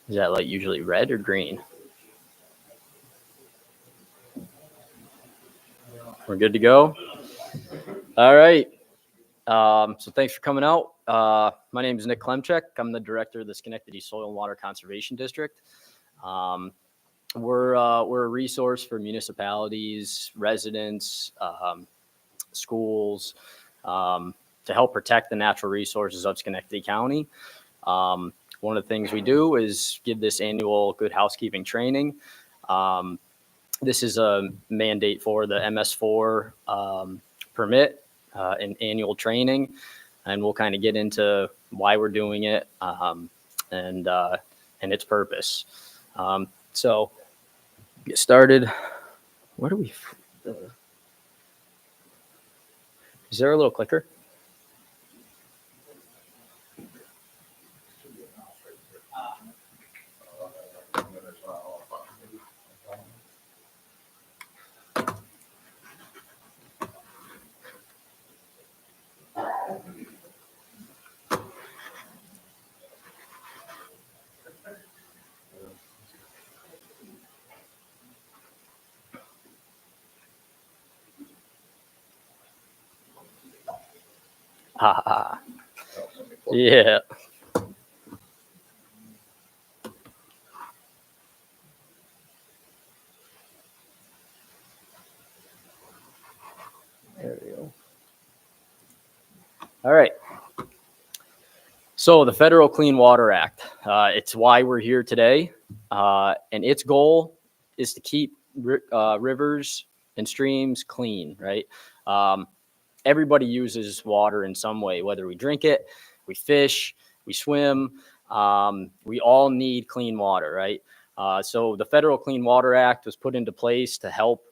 Is that light usually red or green? We're good to go. All right. So thanks for coming out. My name is Nick Klemchek. I'm the director of the Schenectady Soil and Water Conservation District. We're a resource for municipalities, residents, schools, to help protect the natural resources of Schenectady County. One of the things we do is give this annual good housekeeping training. This is a mandate for the MS4 permit and annual training, and we'll kind of get into why we're doing it and its purpose. So get started. Where do we? Is there a little clicker? Yeah. There we go. All right. So the Federal Clean Water Act, it's why we're here today. And its goal is to keep rivers and streams clean, right? Everybody uses water in some way, whether we drink it, we fish, we swim. We all need clean water, right? So the Federal Clean Water Act was put into place to help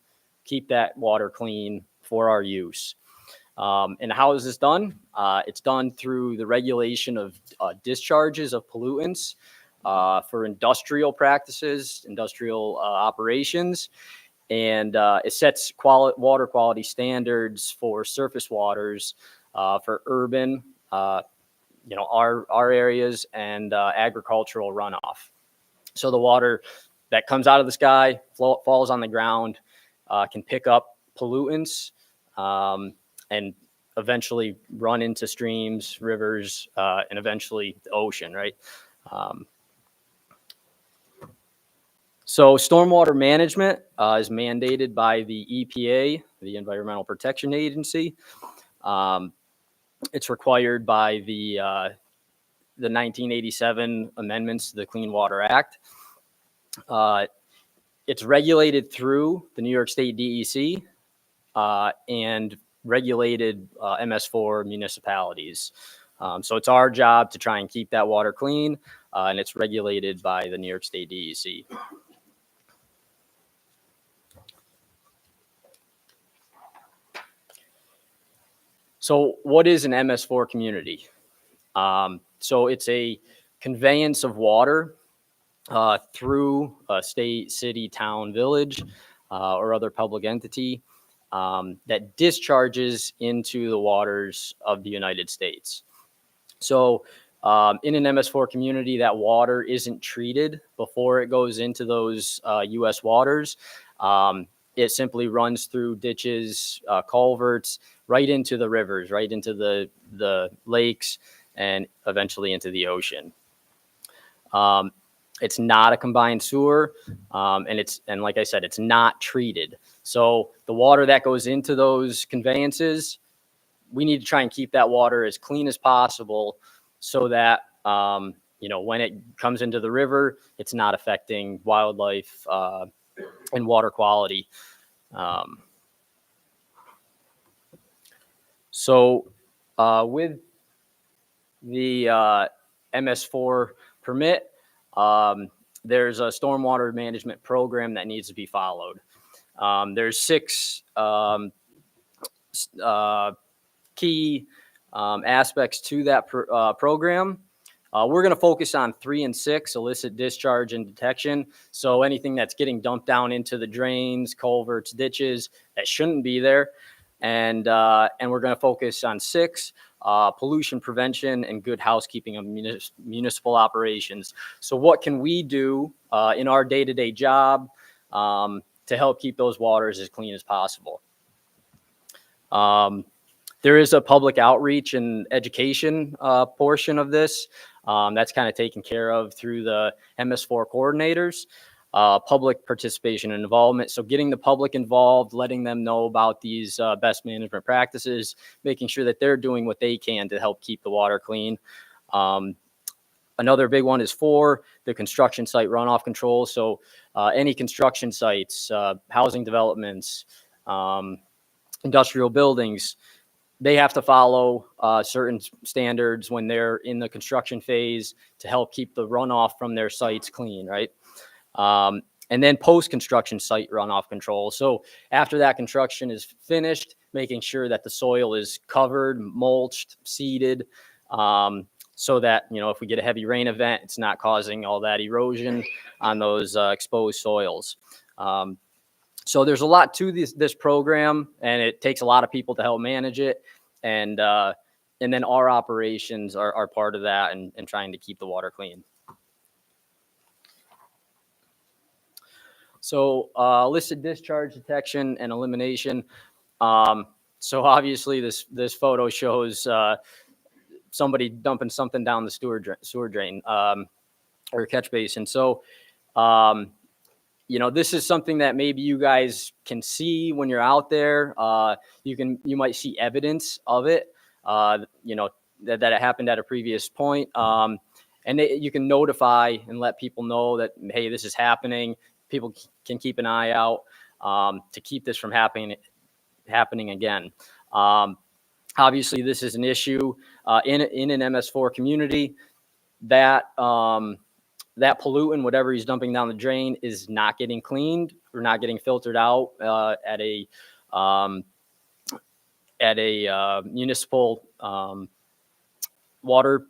keep that water clean for our use. And how is this done? It's done through the regulation of discharges of pollutants for industrial practices, industrial operations. And it sets water quality standards for surface waters for urban, our areas and agricultural runoff. So the water that comes out of the sky, falls on the ground, can pick up pollutants and eventually run into streams, rivers, and eventually the ocean, right? So stormwater management is mandated by the EPA, the Environmental Protection Agency. It's required by the 1987 amendments to the Clean Water Act. It's regulated through the New York State DEC and regulated MS4 municipalities. So it's our job to try and keep that water clean, and it's regulated by the New York State DEC. So what is an MS4 community? So it's a conveyance of water through a state, city, town, village, or other public entity that discharges into the waters of the United States. So in an MS4 community, that water isn't treated before it goes into those U.S. waters. It simply runs through ditches, culverts, right into the rivers, right into the lakes, and eventually into the ocean. It's not a combined sewer, and like I said, it's not treated. So the water that goes into those conveyances, we need to try and keep that water as clean as possible, so that when it comes into the river, it's not affecting wildlife and water quality. So with the MS4 permit, there's a stormwater management program that needs to be followed. There's 6 key aspects to that program. We're going to focus on 3 and 6, illicit discharge and detection. So anything that's getting dumped down into the drains, culverts, ditches that shouldn't be there. And we're going to focus on 6, pollution prevention, and good housekeeping of municipal operations. So what can we do in our day-to-day job to help keep those waters as clean as possible? There is a public outreach and education portion of this that's kind of taken care of through the MS4 coordinators. Public participation and involvement. So getting the public involved, letting them know about these best management practices, making sure that they're doing what they can to help keep the water clean. Another big one is for the construction site runoff control. So any construction sites, housing developments, industrial buildings, they have to follow certain standards when they're in the construction phase to help keep the runoff from their sites clean, right? And then post-construction site runoff control. So after that construction is finished, making sure that the soil is covered, mulched, seeded, so that, you know, if we get a heavy rain event, it's not causing all that erosion on those exposed soils. So there's a lot to this program, and it takes a lot of people to help manage it. And then our operations are part of that and trying to keep the water clean. So illicit discharge detection and elimination. So obviously this photo shows somebody dumping something down the sewer drain or catch basin. So, you know, this is something that maybe you guys can see when you're out there. You might see evidence of it, you know, that it happened at a previous point. And you can notify and let people know that, hey, this is happening. People can keep an eye out to keep this from happening again. Obviously, this is an issue in an MS4 community that that pollutant, whatever he's dumping down the drain, is not getting cleaned or not getting filtered out at a municipal water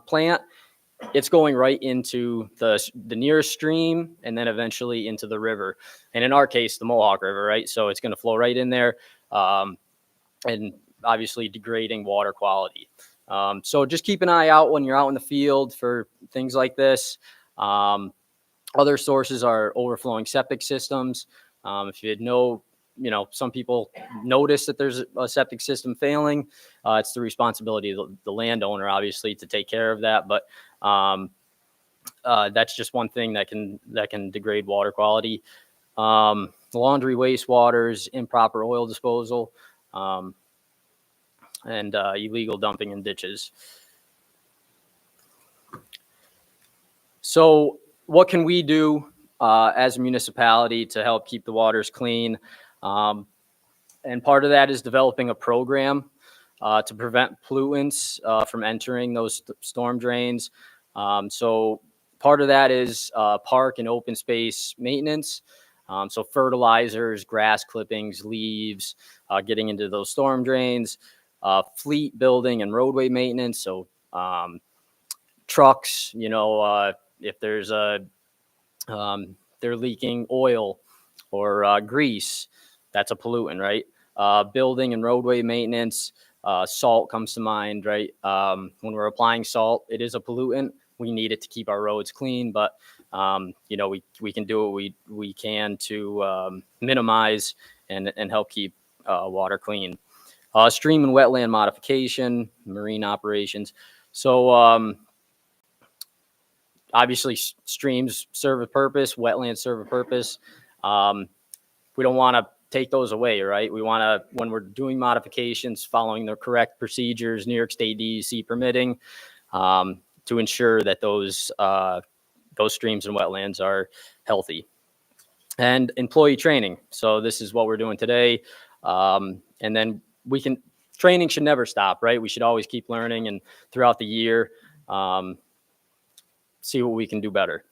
plant. It's going right into the nearest stream and then eventually into the river. And in our case, the Mohawk River, right? So it's going to flow right in there and obviously degrading water quality. So just keep an eye out when you're out in the field for things like this. Other sources are overflowing septic systems. If you know, some people notice that there's a septic system failing. It's the responsibility of the landowner, obviously, to take care of that. But that's just one thing that can degrade water quality. Laundry wastewaters, improper oil disposal, and illegal dumping in ditches. So what can we do as a municipality to help keep the waters clean? And part of that is developing a program to prevent pollutants from entering those storm drains. So part of that is park and open space maintenance. So fertilizers, grass clippings, leaves, getting into those storm drains, fleet building and roadway maintenance. So trucks, if there's they're leaking oil or grease, that's a pollutant, right? Building and roadway maintenance, salt comes to mind, right? When we're applying salt, it is a pollutant. We need it to keep our roads clean, but we can do what we can to minimize and help keep water clean. Stream and wetland modification, marine operations. So obviously streams serve a purpose, wetlands serve a purpose. We don't want to take those away, right? We want to, when we're doing modifications, following the correct procedures, New York State DEC permitting, to ensure that those streams and wetlands are healthy. And employee training. So this is what we're doing today. And then training should never stop, right? We should always keep learning, and throughout the year, see what we can do better.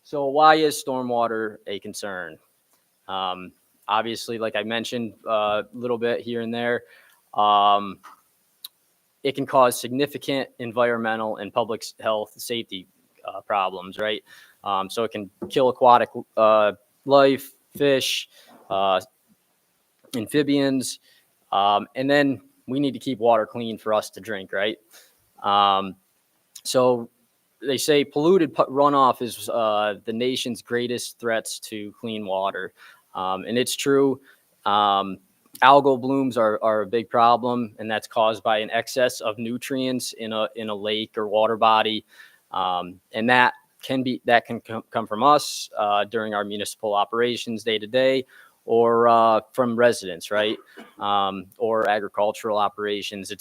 So why is stormwater a concern? Obviously, like I mentioned a little bit here and there, it can cause significant environmental and public health safety problems, right? So it can kill aquatic life, fish, amphibians, and then we need to keep water clean for us to drink, right? So they say polluted runoff is the nation's greatest threats to clean water. And it's true. Algal blooms are a big problem, and that's caused by an excess of nutrients in a lake or water body. And that can come from us during our municipal operations day to day, or from residents, right? Or agricultural operations.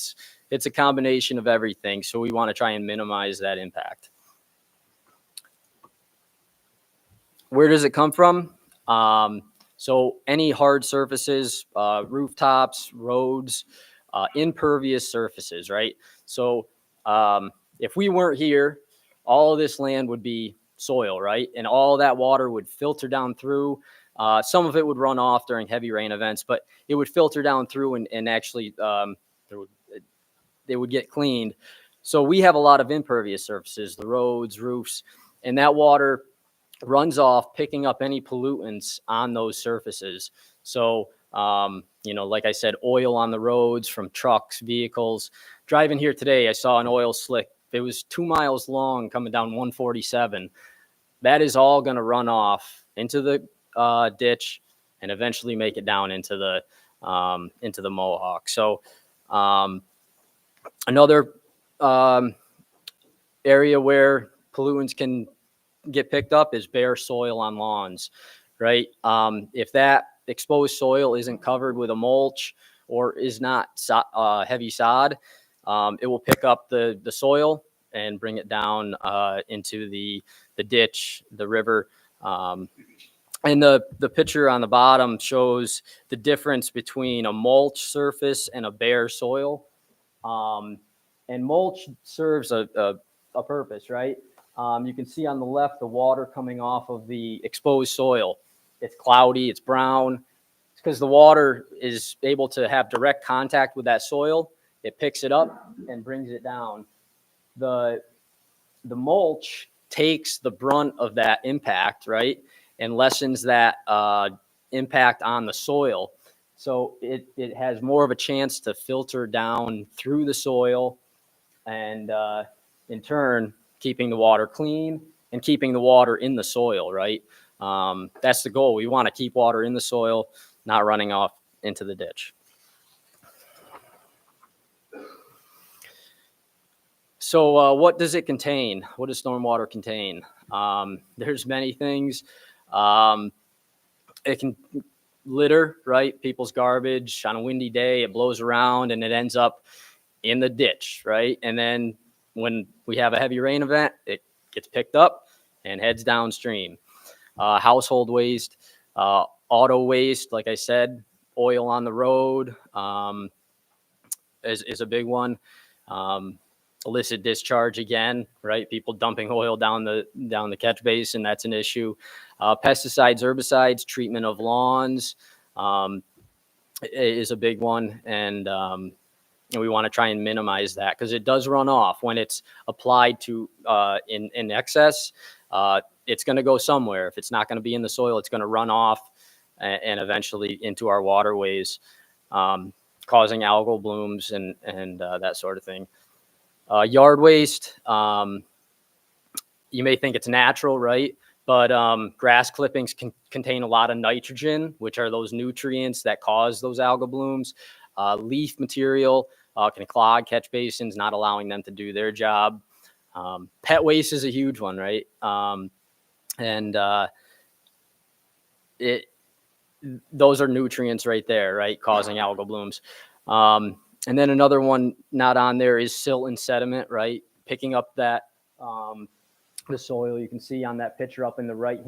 It's a combination of everything. So we want to try and minimize that impact. Where does it come from? So any hard surfaces, rooftops, roads, impervious surfaces, right? So if we weren't here, all of this land would be soil, right? And all that water would filter down through. Some of it would run off during heavy rain events, but it would filter down through and actually they would get cleaned. So we have a lot of impervious surfaces, the roads, roofs, and that water runs off, picking up any pollutants on those surfaces. So, like I said, oil on the roads from trucks, vehicles. Driving here today, I saw an oil slick. It was 2 miles long coming down 147. That is all going to run off into the ditch and eventually make it down into the Mohawk. So another area where pollutants can get picked up is bare soil on lawns, right? If that exposed soil isn't covered with a mulch or is not heavy sod, it will pick up the soil and bring it down into the ditch, the river. And the picture on the bottom shows the difference between a mulch surface and a bare soil. And mulch serves a purpose, right? You can see on the left the water coming off of the exposed soil. It's cloudy, it's brown. It's because the water is able to have direct contact with that soil. It picks it up and brings it down. The mulch takes the brunt of that impact, right, and lessens that impact on the soil. So it has more of a chance to filter down through the soil and in turn keeping the water clean and keeping the water in the soil, right? That's the goal. We want to keep water in the soil, not running off into the ditch. So what does it contain? What does stormwater contain? There's many things. It can litter, right? People's garbage on a windy day, it blows around and it ends up in the ditch, right? And then when we have a heavy rain event, it gets picked up and heads downstream. Household waste, auto waste, like I said, oil on the road is a big one. Illicit discharge again, right? People dumping oil down the catch basin, that's an issue. Pesticides, herbicides, treatment of lawns is a big one, and we want to try and minimize that because it does run off when it's applied to in excess. It's going to go somewhere. If it's not going to be in the soil, it's going to run off and eventually into our waterways, causing algal blooms and that sort of thing. Yard waste, you may think it's natural, right? But grass clippings can contain a lot of nitrogen, which are those nutrients that cause those algal blooms. Leaf material can clog catch basins, not allowing them to do their job. Pet waste is a huge one, right? Those are nutrients right there, right? Causing algal blooms. And then another one not on there is silt and sediment, right? Picking up that the soil. You can see on that picture up in the right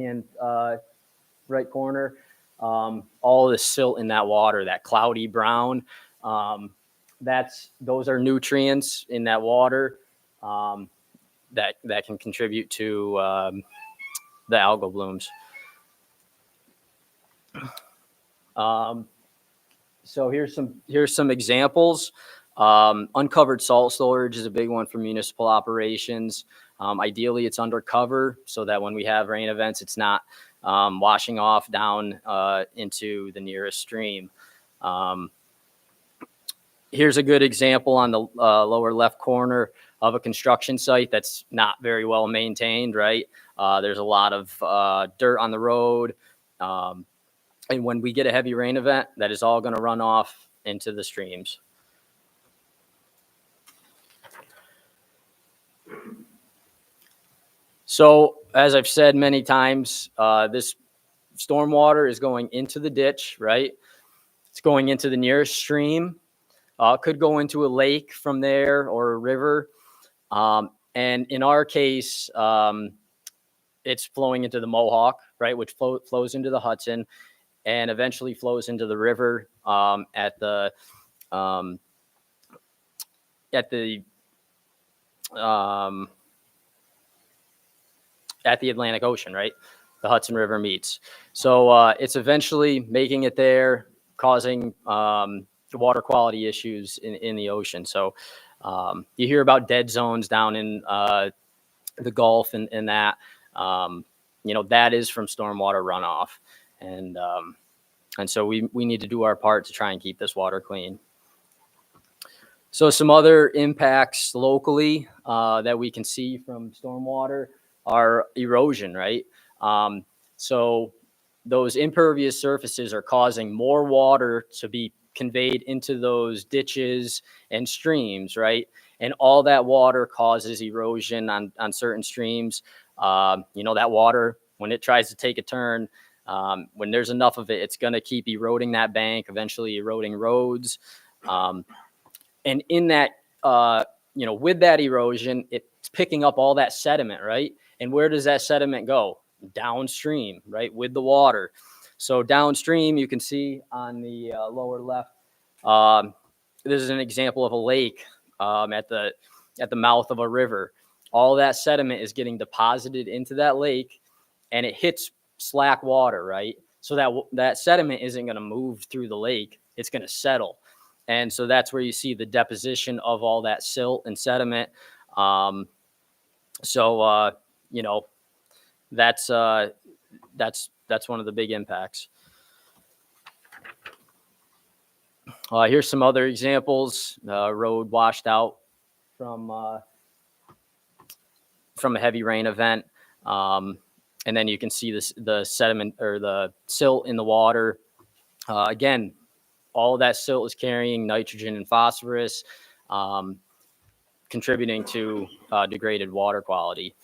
corner, all the silt in that water, that cloudy brown. Those are nutrients in that water that can contribute to the algal blooms. So here's some examples. Uncovered salt storage is a big one for municipal operations. Ideally, it's undercover so that when we have rain events, it's not washing off down into the nearest stream. Here's a good example on the lower left corner of a construction site that's not very well maintained, right? There's a lot of dirt on the road. And when we get a heavy rain event, that is all going to run off into the streams. So as I've said many times, this stormwater is going into the ditch, right? It's going into the nearest stream. Could go into a lake from there or a river. And in our case, it's flowing into the Mohawk, right, which flows into the Hudson and eventually flows into the river at the Atlantic Ocean, right? The Hudson River meets. So it's eventually making it there, causing water quality issues in the ocean. So you hear about dead zones down in the Gulf and that, that is from stormwater runoff. And so we need to do our part to try and keep this water clean. So some other impacts locally that we can see from stormwater are erosion, right? So those impervious surfaces are causing more water to be conveyed into those ditches and streams, right? And all that water causes erosion on certain streams. That water, when it tries to take a turn, when there's enough of it, it's going to keep eroding that bank, eventually eroding roads. And in that, with that erosion, it's picking up all that sediment, right? And where does that sediment go? Downstream, right, with the water. So downstream, you can see on the lower left, this is an example of a lake at the mouth of a river. All that sediment is getting deposited into that lake, and it hits slack water, right? So that sediment isn't going to move through the lake. It's going to settle. And so that's where you see the deposition of all that silt and sediment. That's one of the big impacts. Here's some other examples. Road washed out from a heavy rain event. And then you can see the sediment or the silt in the water. Again, all of that silt is carrying nitrogen and phosphorus, contributing to degraded water quality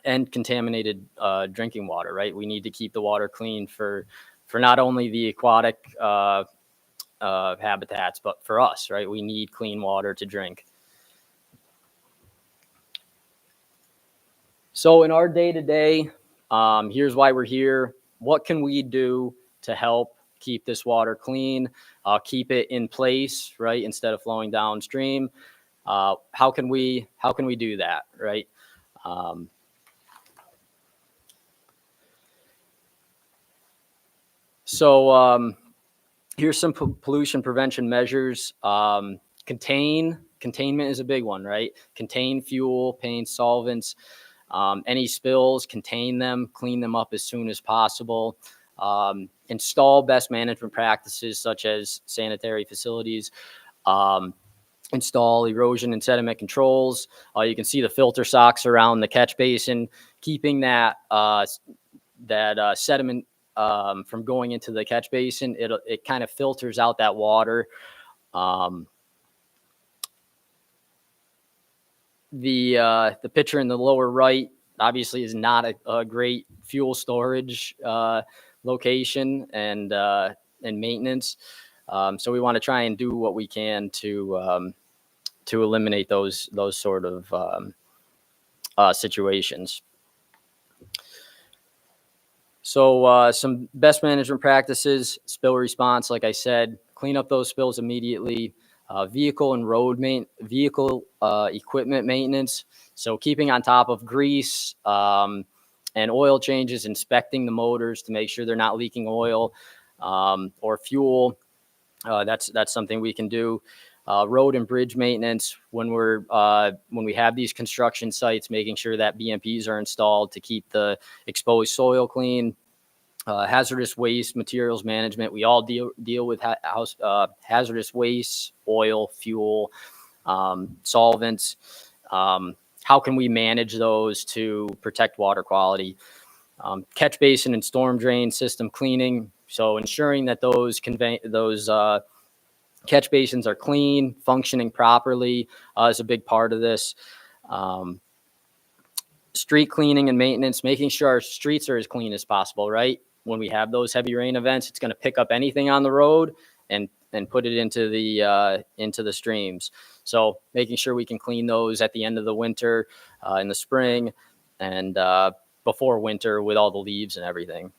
and contaminated drinking water, right? We need to keep the water clean for not only the aquatic habitats, but for us, right? We need clean water to drink. So in our day-to-day, here's why we're here. What can we do to help keep this water clean, keep it in place, right, instead of flowing downstream? How can we do that, right? So here's some pollution prevention measures. Containment is a big one, right? Contain fuel, paint, solvents. Any spills, contain them, clean them up as soon as possible. Install best management practices such as sanitary facilities. Install erosion and sediment controls. You can see the filter socks around the catch basin, keeping that sediment from going into the catch basin. It kind of filters out that water. The picture in the lower right obviously is not a great fuel storage location and maintenance. So we want to try and do what we can to eliminate those sort of situations. So some best management practices: spill response, like I said, clean up those spills immediately. Vehicle and vehicle equipment maintenance. So keeping on top of grease and oil changes, inspecting the motors to make sure they're not leaking oil or fuel. That's something we can do. Road and bridge maintenance when we have these construction sites, making sure that BMPs are installed to keep the exposed soil clean. hazardous waste materials management. We all deal with hazardous waste, oil, fuel, solvents. How can we manage those to protect water quality? Catch basin and storm drain system cleaning. So ensuring that those catch basins are clean, functioning properly is a big part of this. Street cleaning and maintenance, making sure our streets are as clean as possible, right? When we have those heavy rain events, it's going to pick up anything on the road and put it into the streams. So making sure we can clean those at the end of the winter, in the spring, and before winter with all the leaves and everything.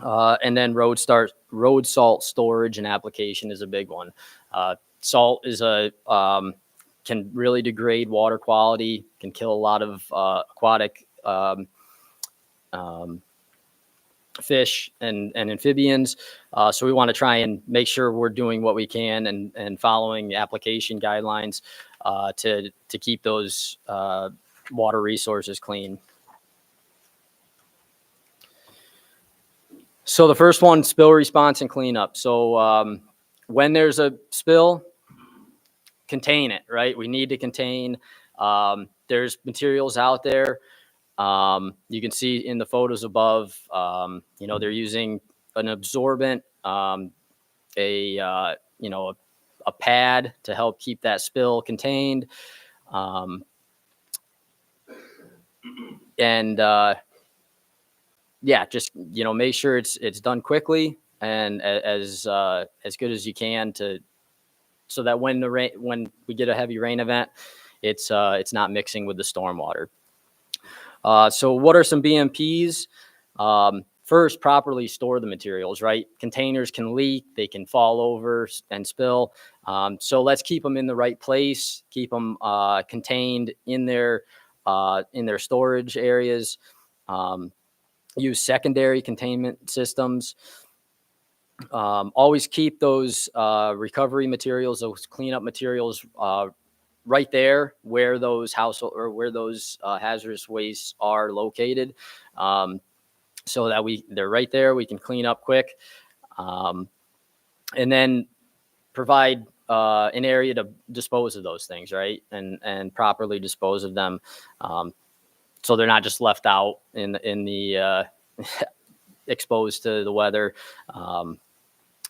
And then road salt storage and application is a big one. Salt is can really degrade water quality, can kill a lot of aquatic fish and amphibians. So we want to try and make sure we're doing what we can and following application guidelines to keep those water resources clean. So the first one, spill response and cleanup. So when there's a spill, contain it, right? We need to contain. There's materials out there. You can see in the photos above, they're using an absorbent, a pad to help keep that spill contained. Just make sure it's done quickly and as good as you can so that when we get a heavy rain event, it's not mixing with the storm water. So what are some BMPs? First, properly store the materials, right? Containers can leak, they can fall over and spill. So let's keep them in the right place, keep them contained in their storage areas. Use secondary containment systems. Always keep those recovery materials, those cleanup materials, right there where those hazardous wastes are located, so that they're right there. We can clean up quick, and then provide an area to dispose of those things, right, and properly dispose of them. So they're not just left out in the exposed to the weather.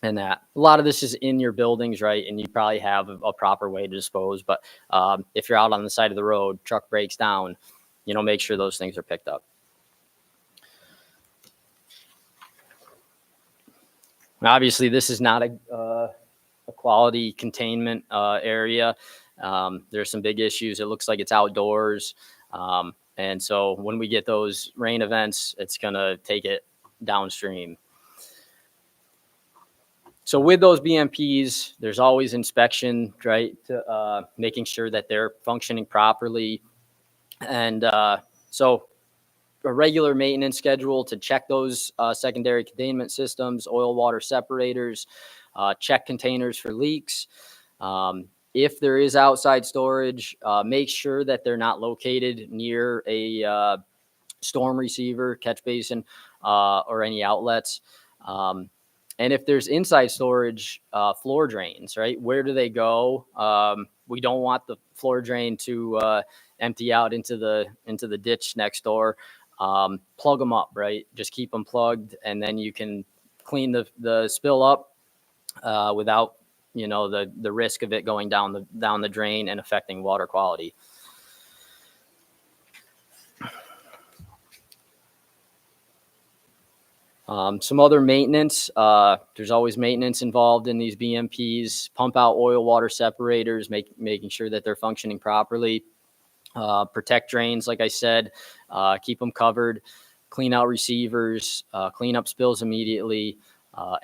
And that a lot of this is in your buildings, right? And you probably have a proper way to dispose. But if you're out on the side of the road, truck breaks down, make sure those things are picked up. Obviously, this is not a quality containment area. There's some big issues. It looks like it's outdoors. And so when we get those rain events, it's going to take it downstream. So with those BMPs, there's always inspection, right? To making sure that they're functioning properly. And so a regular maintenance schedule to check those secondary containment systems, oil water separators, check containers for leaks. If there is outside storage, make sure that they're not located near a storm receiver, catch basin, or any outlets. And if there's inside storage, floor drains, right? Where do they go? We don't want the floor drain to empty out into the ditch next door. Plug them up, right? Just keep them plugged, and then you can clean the spill up without the risk of it going down the drain and affecting water quality. Some other maintenance, there's always maintenance involved in these BMPs. Pump out oil water separators, making sure that they're functioning properly. Protect drains, like I said, keep them covered. Clean out receivers, clean up spills immediately,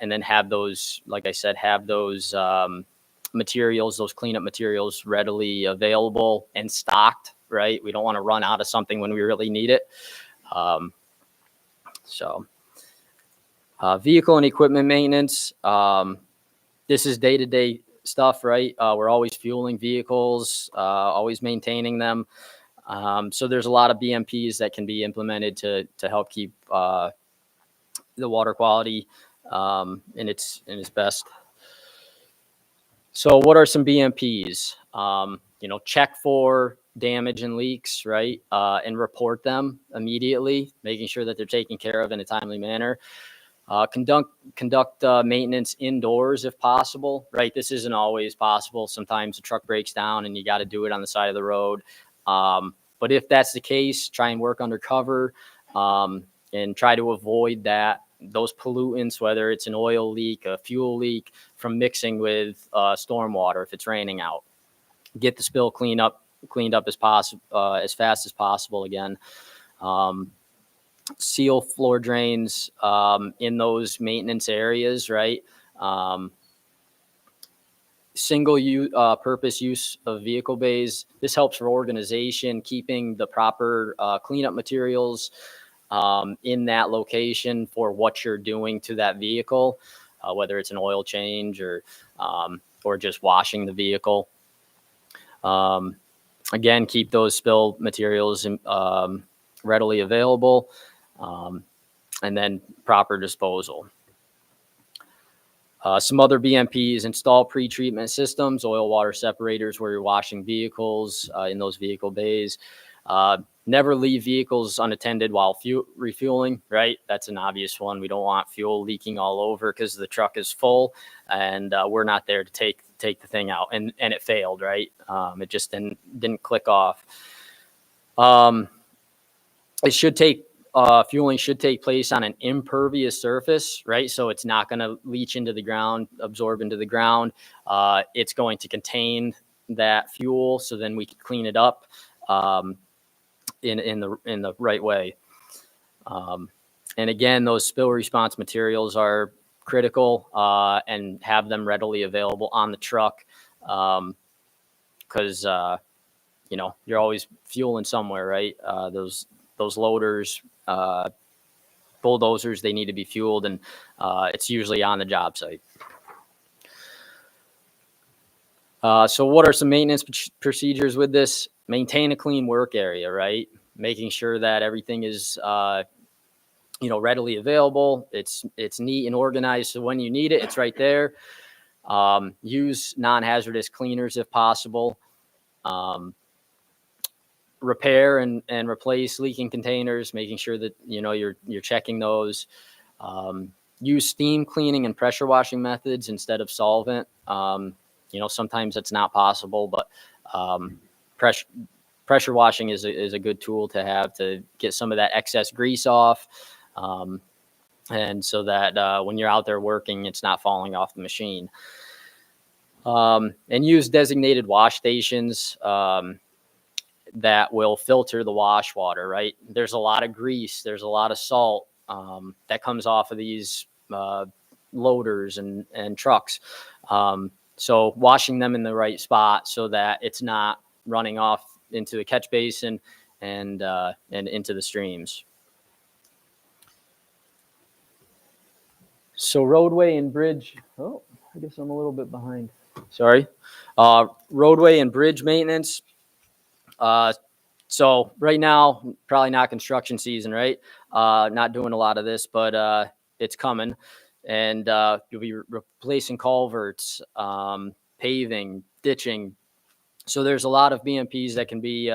and then have those, like I said, materials, those cleanup materials readily available and stocked, right? We don't want to run out of something when we really need it. Vehicle and equipment maintenance. This is day-to-day stuff, right? We're always fueling vehicles, always maintaining them. So there's a lot of BMPs that can be implemented to help keep the water quality in its best. So what are some BMPs? Check for damage and leaks, right? And report them immediately, making sure that they're taken care of in a timely manner. Conduct maintenance indoors if possible, right? This isn't always possible. Sometimes the truck breaks down and you got to do it on the side of the road. But if that's the case, try and work undercover and try to avoid those pollutants, whether it's an oil leak, a fuel leak, from mixing with stormwater if it's raining out. Get the spill cleaned up as fast as possible again. Seal floor drains in those maintenance areas, right? Single purpose use of vehicle bays. This helps for organization, keeping the proper cleanup materials in that location for what you're doing to that vehicle, whether it's an oil change or just washing the vehicle. Again, keep those spill materials readily available, and then proper disposal. Some other BMPs: install pre-treatment systems, oil water separators where you're washing vehicles in those vehicle bays. Never leave vehicles unattended while refueling, right? That's an obvious one. We don't want fuel leaking all over because the truck is full and we're not there to take the thing out. And it failed, right? It just didn't click off. Fueling should take place on an impervious surface, right? So it's not going to leach into the ground, absorb into the ground. It's going to contain that fuel, so then we can clean it up in the right way. And again, those spill response materials are critical, and have them readily available on the truck, because you're always fueling somewhere, right? Those loaders, bulldozers, they need to be fueled, and it's usually on the job site. So what are some maintenance procedures with this? Maintain a clean work area, right? Making sure that everything is readily available. It's neat and organized, so when you need it, it's right there. Use non-hazardous cleaners if possible. Repair and replace leaking containers, making sure that you're checking those. Use steam cleaning and pressure washing methods instead of solvent. Sometimes it's not possible, but pressure washing is a good tool to have to get some of that excess grease off, and so that when you're out there working, it's not falling off the machine. And use designated wash stations that will filter the wash water, right? There's a lot of grease, there's a lot of salt that comes off of these loaders and trucks. So washing them in the right spot so that it's not running off into the catch basin and into the streams. So roadway and bridge. Oh, I guess I'm a little bit behind. Sorry. Roadway and bridge maintenance. So right now, probably not construction season, right? Not doing a lot of this, but it's coming. And you'll be replacing culverts, paving, ditching. So there's a lot of BMPs that can be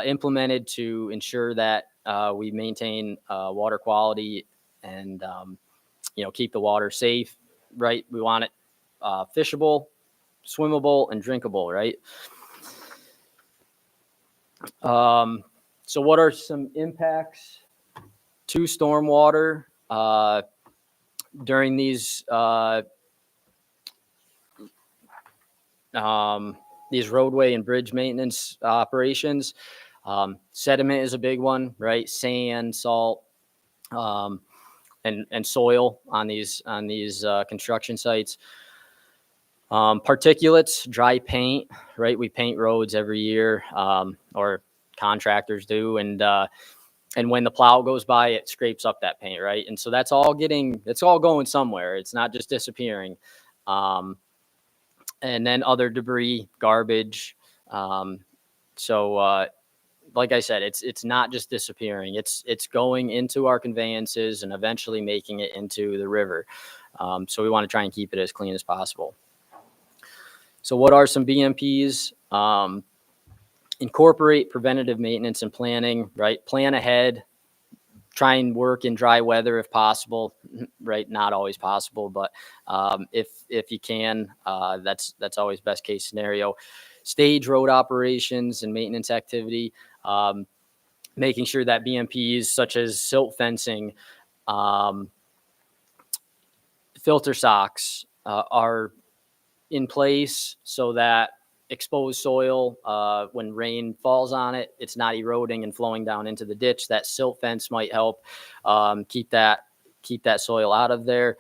implemented to ensure that we maintain water quality and keep the water safe, right? We want it fishable, swimmable, and drinkable, right? So what are some impacts to stormwater during these roadway and bridge maintenance operations? Sediment is a big one, right? Sand, salt, and soil on these construction sites. Particulates, dry paint, right? We paint roads every year, or contractors do, and when the plow goes by, it scrapes up that paint, right? And so it's all going somewhere. It's not just disappearing. And then other debris, garbage. So like I said, it's not just disappearing. It's going into our conveyances and eventually making it into the river. So we want to try and keep it as clean as possible. So what are some BMPs? Incorporate preventative maintenance and planning, right? Plan ahead, try and work in dry weather if possible, right? Not always possible, but if you can, that's always best case scenario. Stage road operations and maintenance activity, making sure that BMPs such as silt fencing, filter socks are in place so that exposed soil, when rain falls on it, it's not eroding and flowing down into the ditch. That silt fence might help keep that soil out of there.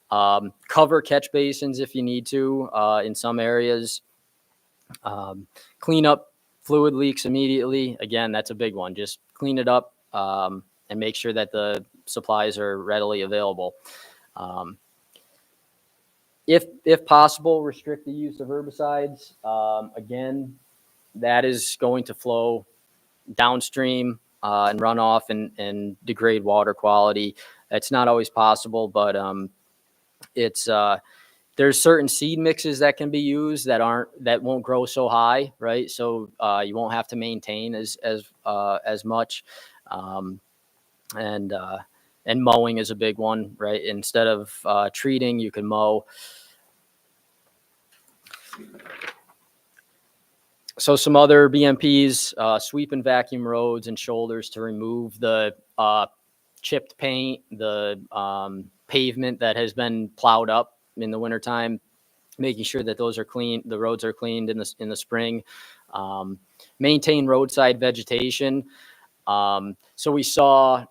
Cover catch basins if you need to in some areas. Clean up fluid leaks immediately. Again, that's a big one. Just clean it up and make sure that the supplies are readily available. If possible, restrict the use of herbicides. Again, that is going to flow downstream and run off and degrade water quality. It's not always possible, but there's certain seed mixes that can be used that won't grow so high, right? So you won't have to maintain as much. And mowing is a big one, right? Instead of treating, you can mow. So some other BMPs, sweep and vacuum roads and shoulders to remove the chipped paint, the pavement that has been plowed up in the wintertime, making sure that those are clean, the roads are cleaned in the spring. Maintain roadside vegetation. So we saw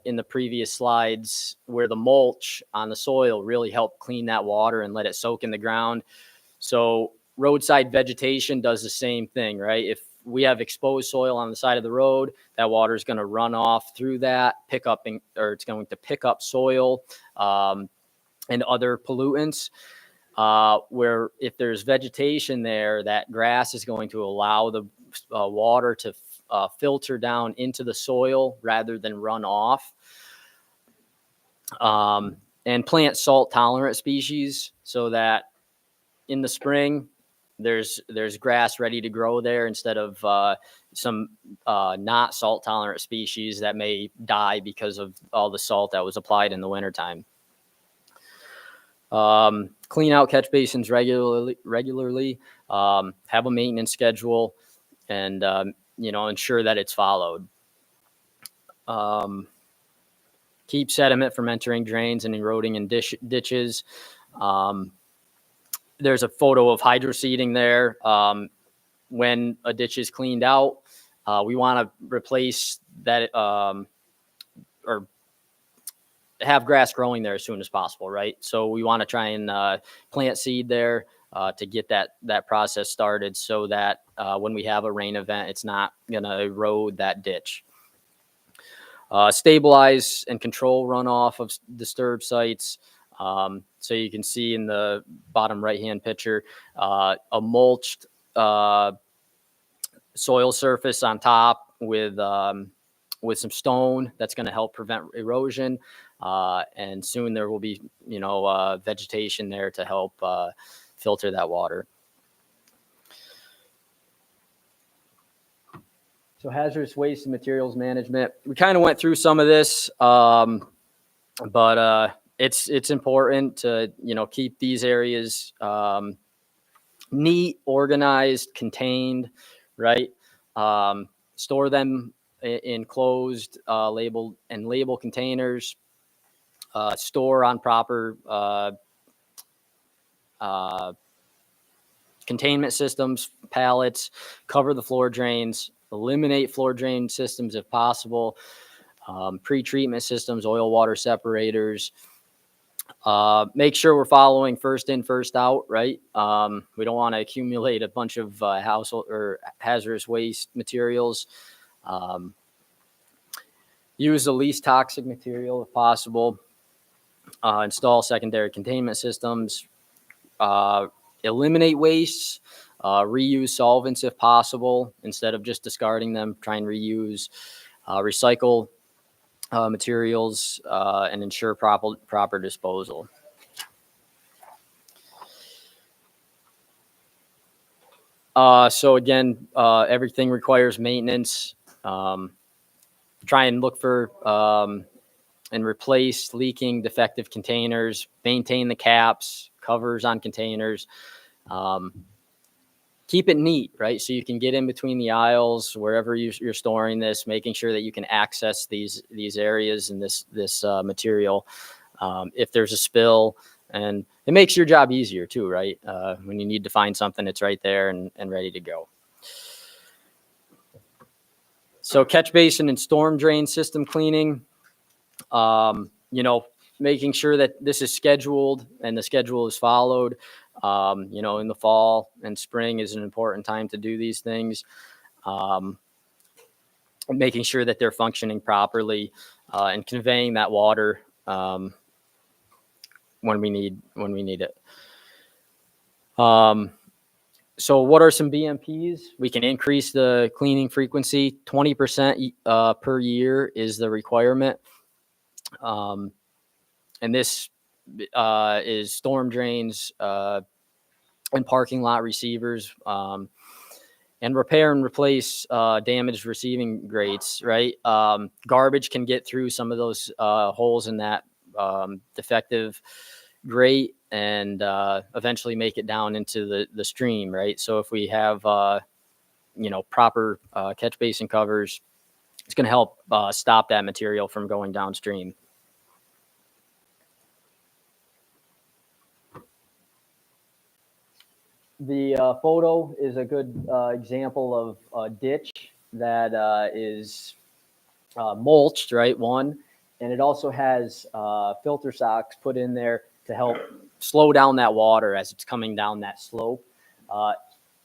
in the previous slides where the mulch on the soil really helped clean that water and let it soak in the ground. So roadside vegetation does the same thing, right? If we have exposed soil on the side of the road, that water is going to run off through that, it's going to pick up soil and other pollutants. Where if there's vegetation there, that grass is going to allow the water to filter down into the soil rather than run off. And plant salt tolerant species so that in the spring there's grass ready to grow there instead of some not salt tolerant species that may die because of all the salt that was applied in the wintertime. Clean out catch basins regularly, have a maintenance schedule, and ensure that it's followed. Keep sediment from entering drains and eroding in ditches. There's a photo of hydroseeding there. When a ditch is cleaned out, we want to replace that or have grass growing there as soon as possible, right? So we want to try and plant seed there to get that process started so that when we have a rain event, it's not going to erode that ditch. Stabilize and control runoff of disturbed sites. So you can see in the bottom right-hand picture, a mulched soil surface on top with some stone that's going to help prevent erosion. And soon there will be, vegetation there to help filter that water. So hazardous waste and materials management. We kind of went through some of this, but it's important to keep these areas neat, organized, contained, right? Store them in closed, label containers. Store on proper containment systems, pallets. Cover the floor drains. Eliminate floor drain systems if possible. Pre-treatment systems, oil water separators. Make sure we're following first in, first out, right? We don't want to accumulate a bunch of household or hazardous waste materials. Use the least toxic material if possible. Install secondary containment systems. Eliminate waste. Reuse solvents if possible. Instead of just discarding them, try and reuse. Recycle materials and ensure proper disposal. So again, everything requires maintenance. Try and look for and replace leaking, defective containers. Maintain the caps, covers on containers. Keep it neat, right? So you can get in between the aisles wherever you're storing this, making sure that you can access these areas and this material. If there's a spill, and it makes your job easier too, right? When you need to find something, it's right there and ready to go. So catch basin and storm drain system cleaning, making sure that this is scheduled and the schedule is followed. In the fall and spring is an important time to do these things. Making sure that they're functioning properly and conveying that water when we need it. So what are some BMPs? We can increase the cleaning frequency. 20% per year is the requirement. And this is storm drains and parking lot receivers, and repair and replace damaged receiving grates, right? Garbage can get through some of those holes in that defective grate and eventually make it down into the stream, right? So if we have, proper catch basin covers, it's going to help stop that material from going downstream. The photo is a good example of a ditch that is mulched, right? One, and it also has filter socks put in there to help slow down that water as it's coming down that slope.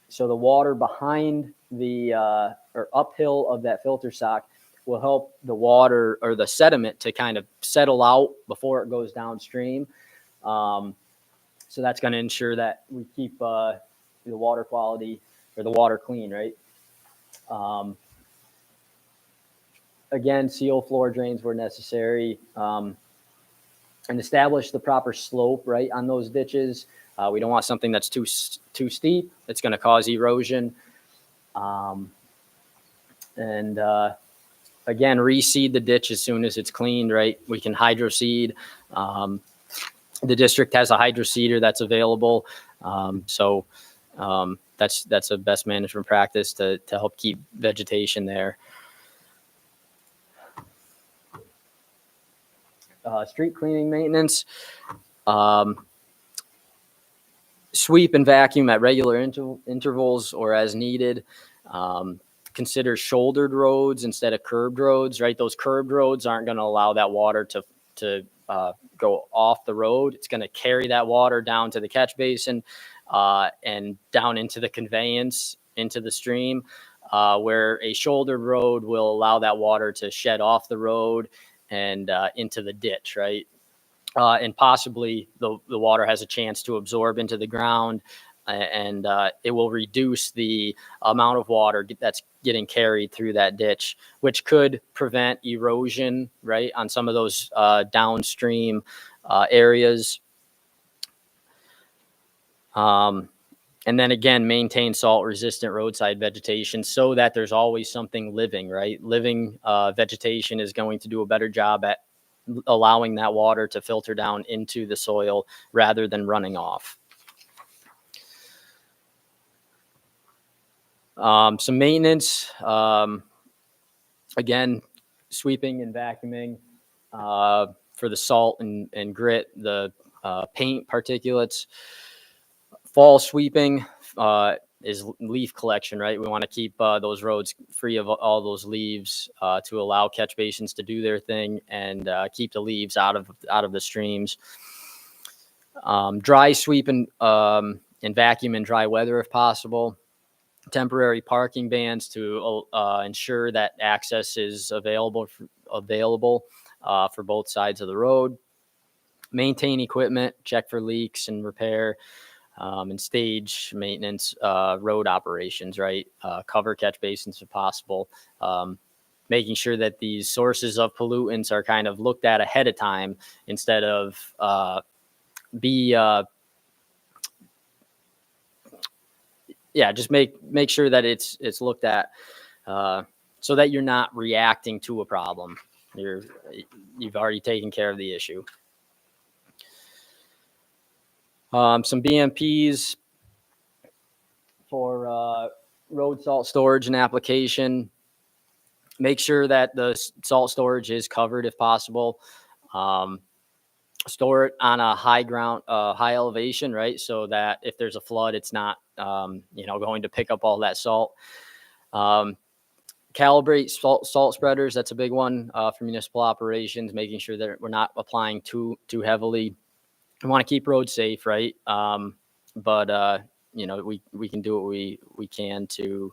So the water behind the or uphill of that filter sock will help the water or the sediment to kind of settle out before it goes downstream. So that's going to ensure that we keep the water quality or the water clean, right? Again, seal floor drains where necessary, and establish the proper slope, right, on those ditches. We don't want something that's too steep. It's going to cause erosion. And again, reseed the ditch as soon as it's cleaned, right? We can hydroseed. The district has a hydroseeder that's available. So that's a best management practice to help keep vegetation there. Street cleaning maintenance. Sweep and vacuum at regular intervals or as needed. Consider shouldered roads instead of curbed roads, right? Those curbed roads aren't going to allow that water to go off the road. It's going to carry that water down to the catch basin and down into the conveyance, into the stream, where a shouldered road will allow that water to shed off the road and into the ditch, right? And possibly the water has a chance to absorb into the ground, and it will reduce the amount of water that's getting carried through that ditch, which could prevent erosion, right, on some of those downstream areas. And then again, maintain salt-resistant roadside vegetation so that there's always something living, right? Living vegetation is going to do a better job at allowing that water to filter down into the soil rather than running off. Some maintenance, again, sweeping and vacuuming for the salt and grit, the paint particulates. Fall sweeping is leaf collection, right? We want to keep those roads free of all those leaves to allow catch basins to do their thing and keep the leaves out of the streams. Dry sweep and vacuum in dry weather if possible. Temporary parking bans to ensure that access is available for both sides of the road. Maintain equipment, check for leaks and repair. and stage maintenance, road operations, right? Cover catch basins if possible. Making sure that these sources of pollutants are kind of looked at ahead of time instead of just make sure that it's looked at so that you're not reacting to a problem. You've already taken care of the issue. Some BMPs for road salt storage and application. Make sure that the salt storage is covered if possible. Store it on a high elevation, right? So that if there's a flood, it's not, going to pick up all that salt. Calibrate salt spreaders. That's a big one for municipal operations, making sure that we're not applying too heavily. We want to keep roads safe, right? But we can do what we can to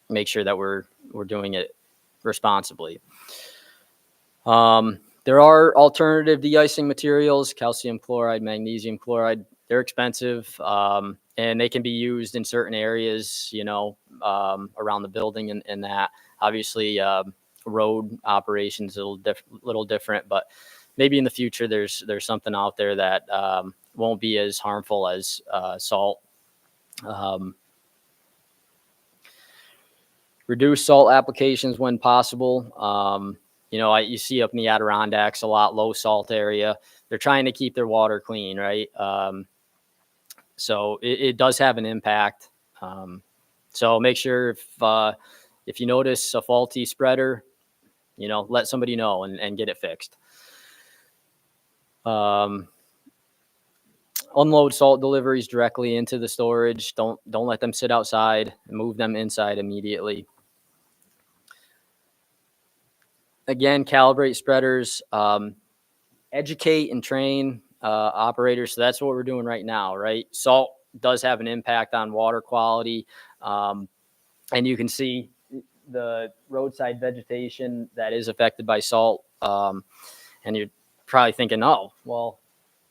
make sure that we're doing it responsibly. There are alternative de-icing materials, calcium chloride, magnesium chloride. They're expensive, and they can be used in certain areas, around the building and that. Obviously, road operations a little different, but maybe in the future there's something out there that won't be as harmful as salt. Reduce salt applications when possible. You see up in the Adirondacks a lot, low salt area. They're trying to keep their water clean, right? So it does have an impact. So make sure if you notice a faulty spreader, let somebody know and get it fixed. Unload salt deliveries directly into the storage. Don't let them sit outside. Move them inside immediately. Again, calibrate spreaders, educate and train operators. So that's what we're doing right now, right? Salt does have an impact on water quality. And you can see the roadside vegetation that is affected by salt. And you're probably thinking, oh, well,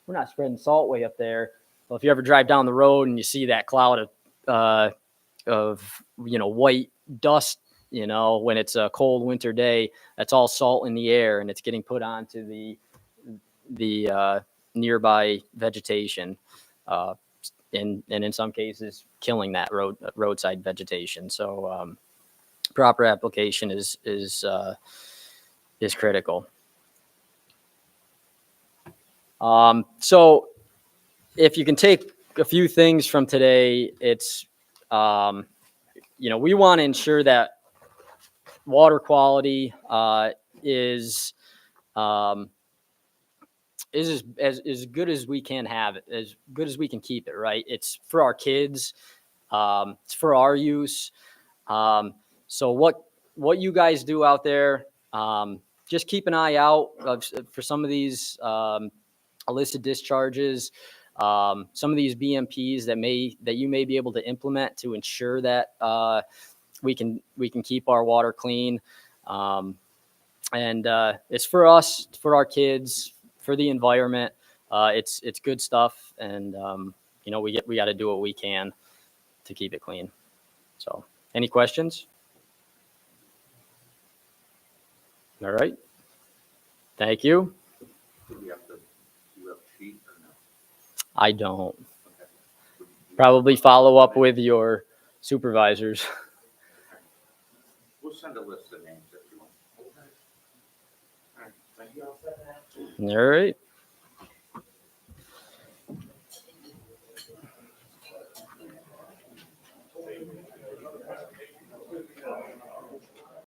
we're not spreading salt way up there. Well, if you ever drive down the road and you see that cloud of white dust, when it's a cold winter day, that's all salt in the air and it's getting put onto the nearby vegetation, and in some cases killing that roadside vegetation. So proper application is critical. So if you can take a few things from today, it's we want to ensure that water quality is as good as we can have it, as good as we can keep it, right? It's for our kids. It's for our use. So what you guys do out there, just keep an eye out for some of these illicit discharges, some of these BMPs that you may be able to implement to ensure that we can keep our water clean. And it's for us, it's for our kids, for the environment. It's good stuff, and we got to do what we can to keep it clean. So, any questions? All right. Thank you. Do you have a sheet or no? I don't. Okay. Probably follow up with your supervisors. We'll send a list of names if you want. Okay. All right. Thank you. All right.